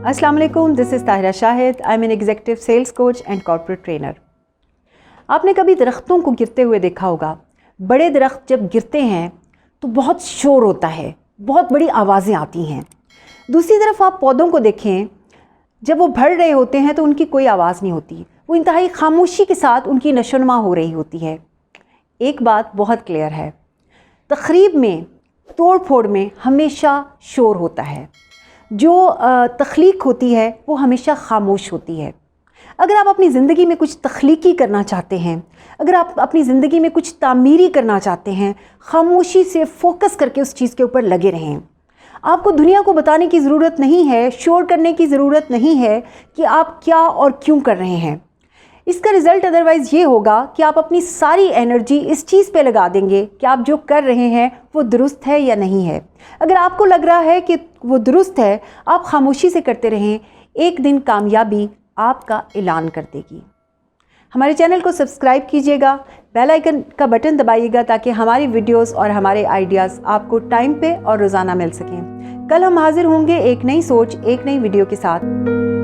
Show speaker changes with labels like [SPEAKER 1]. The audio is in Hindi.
[SPEAKER 1] अस्सलाम वालेकुम, this is Tahira Shahid. I am an executive sales coach and corporate trainer. आपने कभी दरख्तों को गिरते हुए देखा होगा। बड़े दरख्त जब गिरते हैं तो बहुत शोर होता है, बहुत बड़ी आवाज़ें आती हैं। दूसरी तरफ आप पौधों को देखें, जब वो बढ़ रहे होते हैं तो उनकी कोई आवाज़ नहीं होती, वो इंतहाई खामोशी के साथ उनकी नशोनुमा हो रही होती है। एक बात बहुत क्लियर है, तकरीब में, तोड़ फोड़ में हमेशा शोर होता है। जो तख्लीक होती है वो हमेशा खामोश होती है। अगर आप अपनी ज़िंदगी में कुछ तख्लीकी करना चाहते हैं, अगर आप अपनी ज़िंदगी में कुछ तामीरी करना चाहते हैं, खामोशी से फोकस करके उस चीज़ के ऊपर लगे रहें। आपको दुनिया को बताने की ज़रूरत नहीं है, शोर करने की ज़रूरत नहीं है कि आप क्या और क्यों कर रहे हैं। इसका रिज़ल्ट अदरवाइज़ ये होगा कि आप अपनी सारी एनर्जी इस चीज़ पे लगा देंगे कि आप जो कर रहे हैं वो दुरुस्त है या नहीं है। अगर आपको लग रहा है कि वो दुरुस्त है, आप खामोशी से करते रहें, एक दिन कामयाबी आपका ऐलान कर देगी। हमारे चैनल को सब्सक्राइब कीजिएगा, बेल आइकन का बटन दबाइएगा ताकि हमारी वीडियोस और हमारे आइडियाज़ आपको टाइम पे और रोज़ाना मिल सकें। कल हम हाजिर होंगे एक नई सोच, एक नई वीडियो के साथ।